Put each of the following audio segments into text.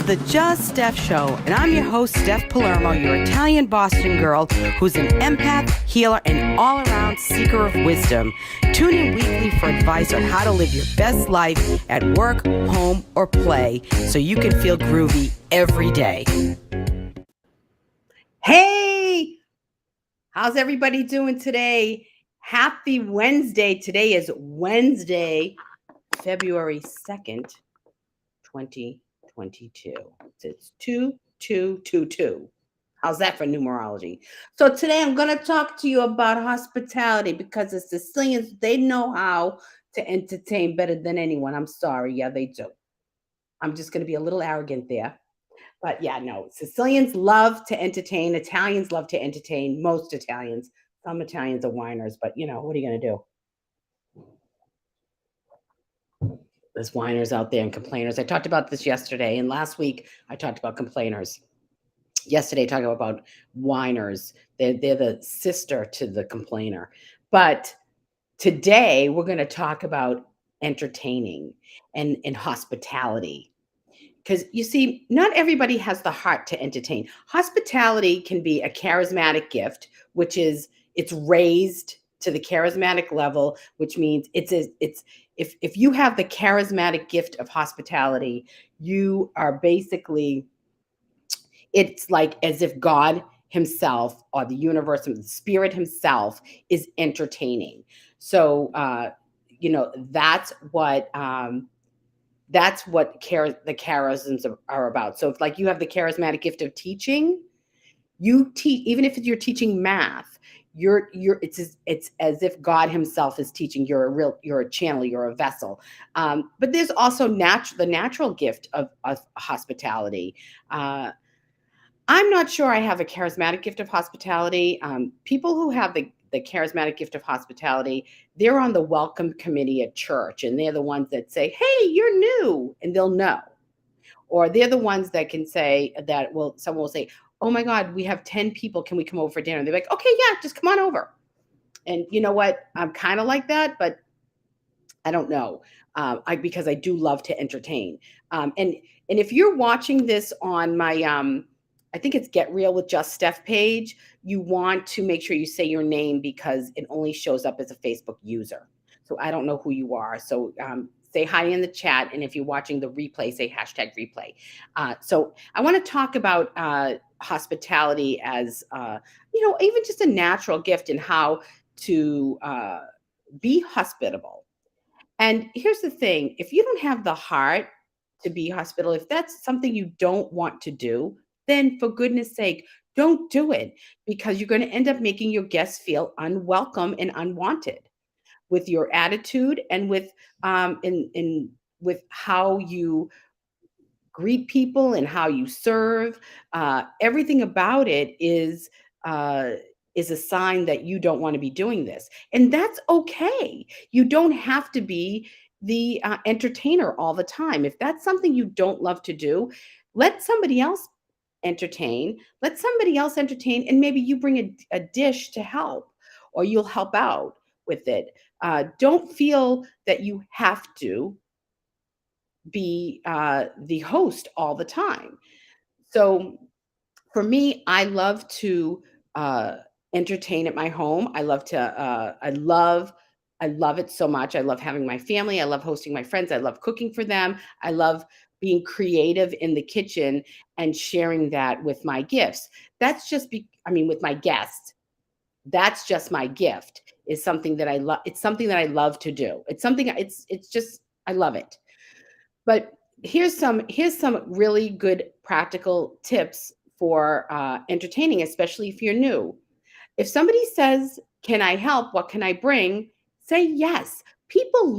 the Just Steph Show, and I'm your host, Steph Palermo, your Italian Boston girl who's an empath, healer, and all-around seeker of wisdom. Tune in weekly for advice on how to live your best life at work, home, or play so you can feel groovy every day. Hey! How's everybody doing today? Happy Wednesday. Today is Wednesday, February 2nd, 2022. It's 2222. How's that for numerology? So today I'm going to talk to you about hospitality because the Sicilians, they know how to entertain better than anyone. I'm sorry. Yeah, they do. I'm just going to be a little arrogant there. But yeah, no, Sicilians love to entertain. Italians love to entertain. Most Italians. Some Italians are whiners, but what are you going to do? There's whiners out there and complainers. I talked about this yesterday, and last week I talked about complainers. Yesterday, talking about whiners. They're the sister to the complainer. But today, we're going to talk about entertaining and hospitality. Because you see, not everybody has the heart to entertain. Hospitality can be a charismatic gift, which is it's raised to the charismatic level, which means if you have the charismatic gift of hospitality, you are basically, it's like as if God himself or the universe, the spirit himself is entertaining. So, that's what the charisms are about. So if like you have the charismatic gift of teaching, you teach, even if you're teaching math, it's as if God himself is teaching. You're a channel, you're a vessel. But there's also the natural gift of hospitality. I'm not sure I have a charismatic gift of hospitality. People who have the charismatic gift of hospitality, they're on the welcome committee at church, and they're the ones that say, "Hey, you're new," and they'll know. Or they're the ones that can say that, someone will say, "Oh my God, we have 10 people. Can we come over for dinner?" And they're like, "Okay, yeah, just come on over." And you know what? I'm kind of like that, but I don't know. Because I do love to entertain. And if you're watching this on my, I think it's Get Real with Just Steph page, you want to make sure you say your name because it only shows up as a Facebook user. So I don't know who you are. So say hi in the chat. And if you're watching the replay, say #replay. So I want to talk about hospitality as, even just a natural gift and how to be hospitable. And here's the thing, if you don't have the heart to be hospitable, if that's something you don't want to do, then for goodness sake, don't do it because you're going to end up making your guests feel unwelcome and unwanted with your attitude and with with how you greet people and how you serve. Everything about it is a sign that you don't want to be doing this. And that's okay. You don't have to be the entertainer all the time. If that's something you don't love to do, let somebody else entertain. Let somebody else entertain, and maybe you bring a dish to help, or you'll help out with it. Don't feel that you have to be the host all the time. So for me, I love to entertain at my home. I love to. I love it so much. I love having my family. I love hosting my friends. I love cooking for them. I love being creative in the kitchen and sharing that with my gifts. That's just with my guests. That's just my gift. Is something that I love. It's something that I love to do. It's something. It's just I love it. But here's some really good practical tips for entertaining, especially if you're new. If somebody says, "Can I help? What can I bring?" Say yes. People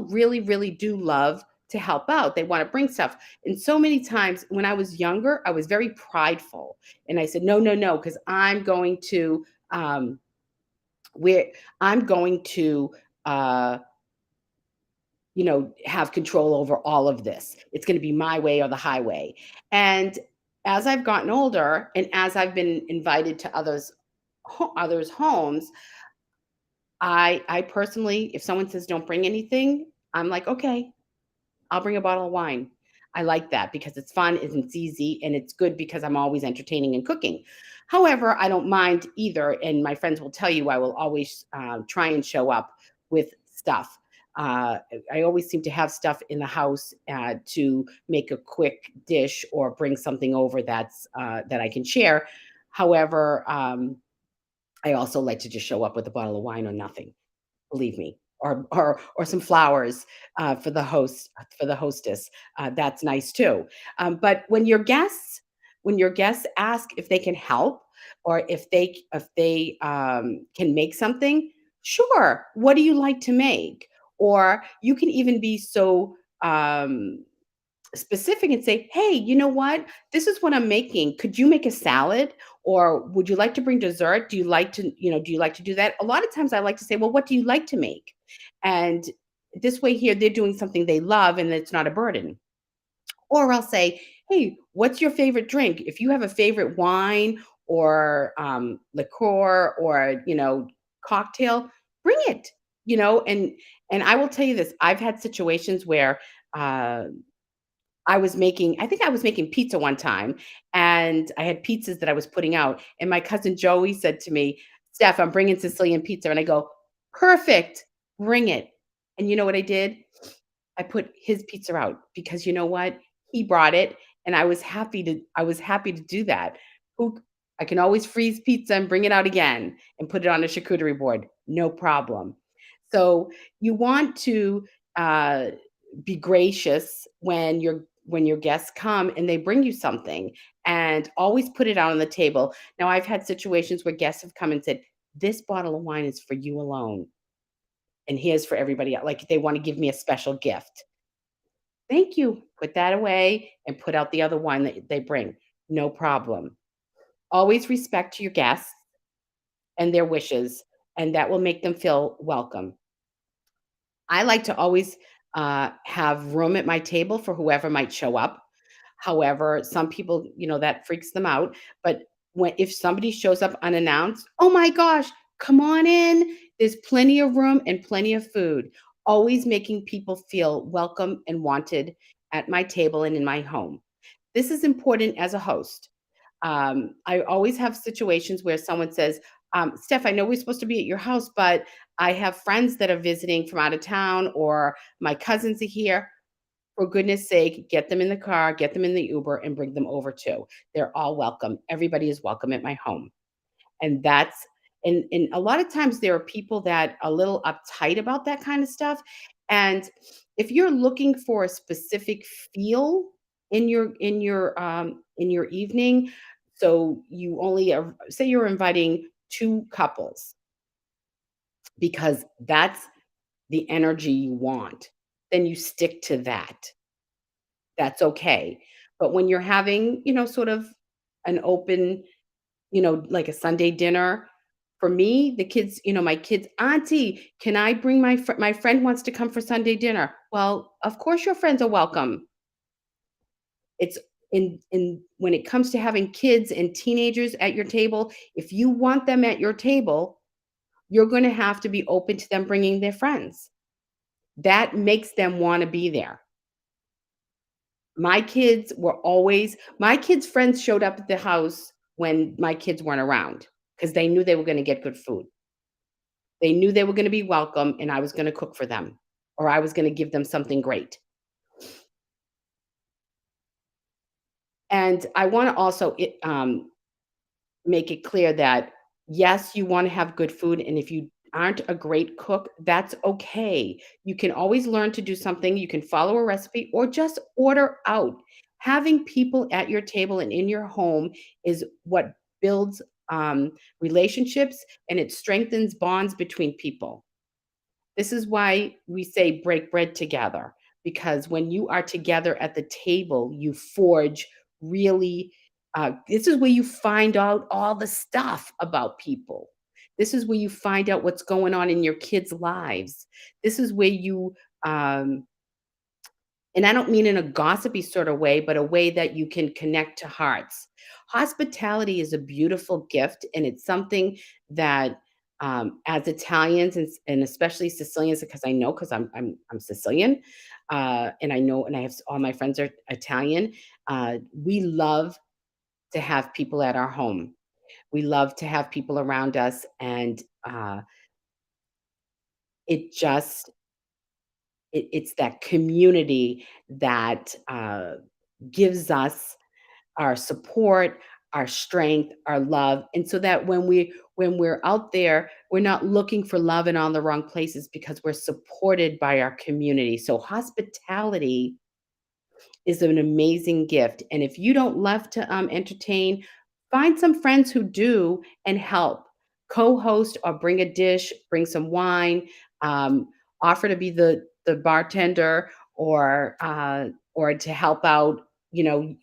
really, really do love to help out. They want to bring stuff. And so many times when I was younger, I was very prideful. And I said, no, no, no, because I'm going to uh, have control over all of this. It's going to be my way or the highway. And as I've gotten older and as I've been invited to others' homes, I personally, if someone says don't bring anything, I'm like, okay, I'll bring a bottle of wine. I like that because it's fun and it's easy and it's good because I'm always entertaining and cooking. However, I don't mind either, and my friends will tell you I will always try and show up with stuff. I always seem to have stuff in the house to make a quick dish or bring something over that I can share. However, I also like to just show up with a bottle of wine or nothing, believe me, or some flowers for the hostess. That's nice too. But when your guests ask if they can help or if they can make something, sure. What do you like to make? Or you can even be so specific and say, "Hey, you know what? This is what I'm making. Could you make a salad? Or would you like to bring dessert? Do you like to, do you like to do that?" A lot of times I like to say, "Well, what do you like to make?" And this way here, they're doing something they love and it's not a burden. Or I'll say, "Hey, what's your favorite drink? If you have a favorite wine or liqueur or cocktail, bring it." And I will tell you this: I've had situations where uh, I think I was making pizza one time, and I had pizzas that I was putting out, and my cousin Joey said to me, "Steph, I'm bringing Sicilian pizza," and I go, "Perfect, bring it." And you know what I did? I put his pizza out because you know what? He brought it, and I was happy to do that. Who I can always freeze pizza and bring it out again and put it on a charcuterie board, no problem. So, you want to, uh, be gracious when your guests come and they bring you something, and always put it out on the table. Now, I've had situations where guests have come and said, "This bottle of wine is for you alone, and here's for everybody else." Like, they wanna give me a special gift. "Thank you." Put that away and put out the other wine that they bring. No problem. Always respect your guests and their wishes, and that will make them feel welcome. I like to always have room at my table for whoever might show up. However, some people, that freaks them out. But if somebody shows up unannounced, oh my gosh, come on in. There's plenty of room and plenty of food. Always making people feel welcome and wanted at my table and in my home. This is important as a host. I always have situations where someone says, "Steph, I know we're supposed to be at your house, but I have friends that are visiting from out of town, or my cousins are here. For goodness sake, get them in the car, get them in the Uber, and bring them over too. They're all welcome. Everybody is welcome at my home." And that's and a lot of times there are people that are a little uptight about that kind of stuff. And if you're looking for a specific feel in your evening, so you only say you're inviting two couples because that's the energy you want, then you stick to that. That's okay. But when you're having, sort of an open, like a Sunday dinner, for me, the kids, my kids, "Auntie, can I bring my friend wants to come for Sunday dinner." Well, of course your friends are welcome. It's in when it comes to having kids and teenagers at your table, if you want them at your table, you're gonna have to be open to them bringing their friends. That makes them wanna be there. My kids' friends showed up at the house when my kids weren't around because they knew they were gonna get good food. They knew they were gonna be welcome, and I was gonna cook for them, or I was gonna give them something great. And I wanna also make it clear that, yes, you wanna have good food, and if you aren't a great cook, that's okay. You can always learn to do something, you can follow a recipe or just order out. Having people at your table and in your home is what builds, relationships, and it strengthens bonds between people. This is why we say break bread together, because when you are together at the table, you forge really, this is where you find out all the stuff about people. This is where you find out what's going on in your kids' lives. This is where um, and I don't mean in a gossipy sort of way, but a way that you can connect to hearts. Hospitality is a beautiful gift, and it's something that, as Italians and especially Sicilians, because I know because I'm Sicilian, and I know, and I have all my friends are Italian. We love to have people at our home. We love to have people around us, and it just it's that community that gives us our support, our strength, our love, and so that when we're out there, we're not looking for love in all the wrong places because we're supported by our community. So hospitality is an amazing gift, and if you don't love to entertain, find some friends who do and help. Co-host or bring a dish, bring some wine, um, offer to be the bartender or to help out. You know,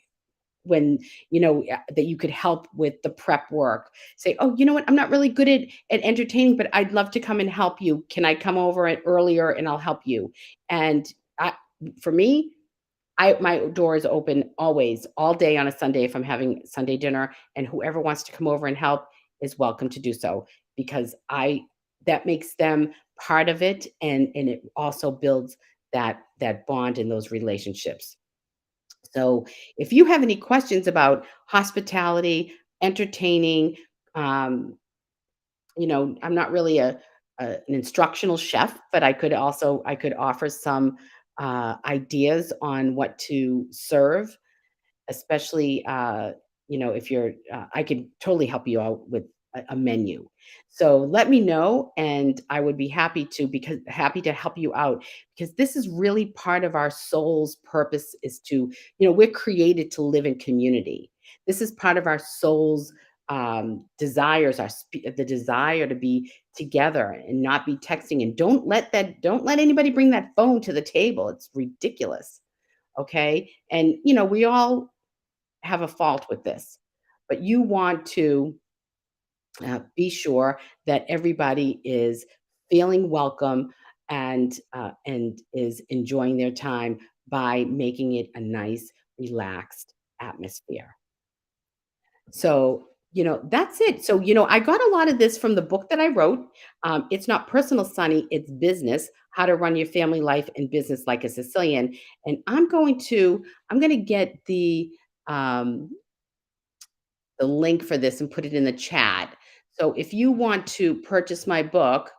when that you could help with the prep work, say, oh, you know what, I'm not really good at entertaining, but I'd love to come and help you. Can I come over earlier and I'll help you? And I, for me, my door is open always, all day on a Sunday if I'm having Sunday dinner, and whoever wants to come over and help is welcome to do so, because I that makes them part of it, and it also builds that bond in those relationships. So if you have any questions about hospitality, entertaining, um, I'm not really an instructional chef, but I could offer some ideas on what to serve, especially if you're I could totally help you out with a menu. So let me know, and I would be happy to help you out, because this is really part of our soul's purpose, is to, we're created to live in community. This is part of our soul's desires, the desire to be together and not be texting. And don't let anybody bring that phone to the table. It's ridiculous. Okay. And we all have a fault with this, but you want to be sure that everybody is feeling welcome and is enjoying their time by making it a nice, relaxed atmosphere. So, that's it. So, I got a lot of this from the book that I wrote. It's not personal, Sonny, it's business, how to run your family life and business like a Sicilian. And I'm going to get um, the link for this and put it in the chat. So if you want to purchase my book,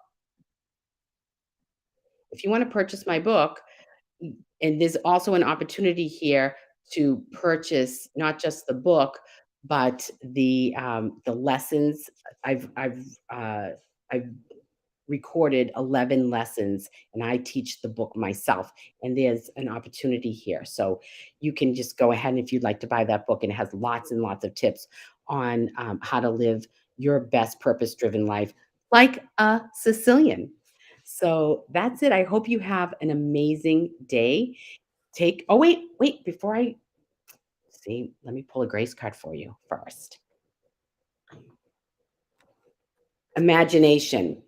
if you want to purchase my book, and there's also an opportunity here to purchase not just the book, but the lessons. Uh, I've recorded 11 lessons, and I teach the book myself. And there's an opportunity here, so you can just go ahead, and if you'd like to buy that book, and it has lots and lots of tips on how to live your best purpose-driven life like a Sicilian. So that's it. I hope you have an amazing day. Oh, wait, before I see, let me pull a grace card for you first. Imagination.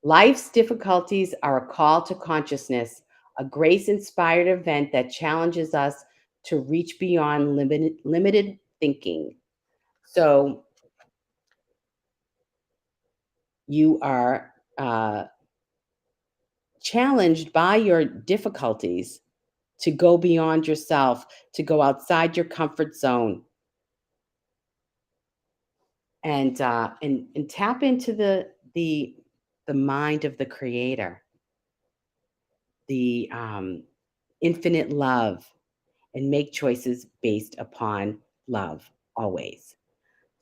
Life's difficulties are a call to consciousness, a grace inspired event that challenges us to reach beyond limited thinking. So you are challenged by your difficulties to go beyond yourself, to go outside your comfort zone, and tap into the mind of the creator, the infinite love, and make choices based upon love always.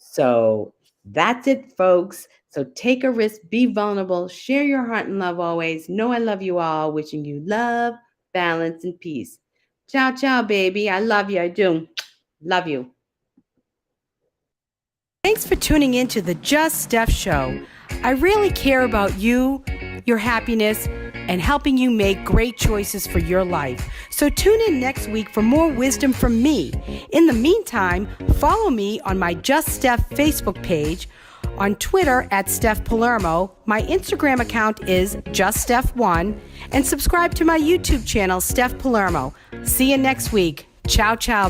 So that's it, folks. So take a risk, be vulnerable, share your heart and love always. Know I love you all. Wishing you love, balance, and peace. Ciao, ciao, baby. I love you. I do. Love you. Thanks for tuning in to the Just Steph Show. I really care about you, your happiness, and helping you make great choices for your life. So tune in next week for more wisdom from me. In the meantime, follow me on my Just Steph Facebook page, on Twitter at Steph Palermo. My Instagram account is JustSteph1, and subscribe to my YouTube channel, Steph Palermo. See you next week. Ciao, ciao, baby.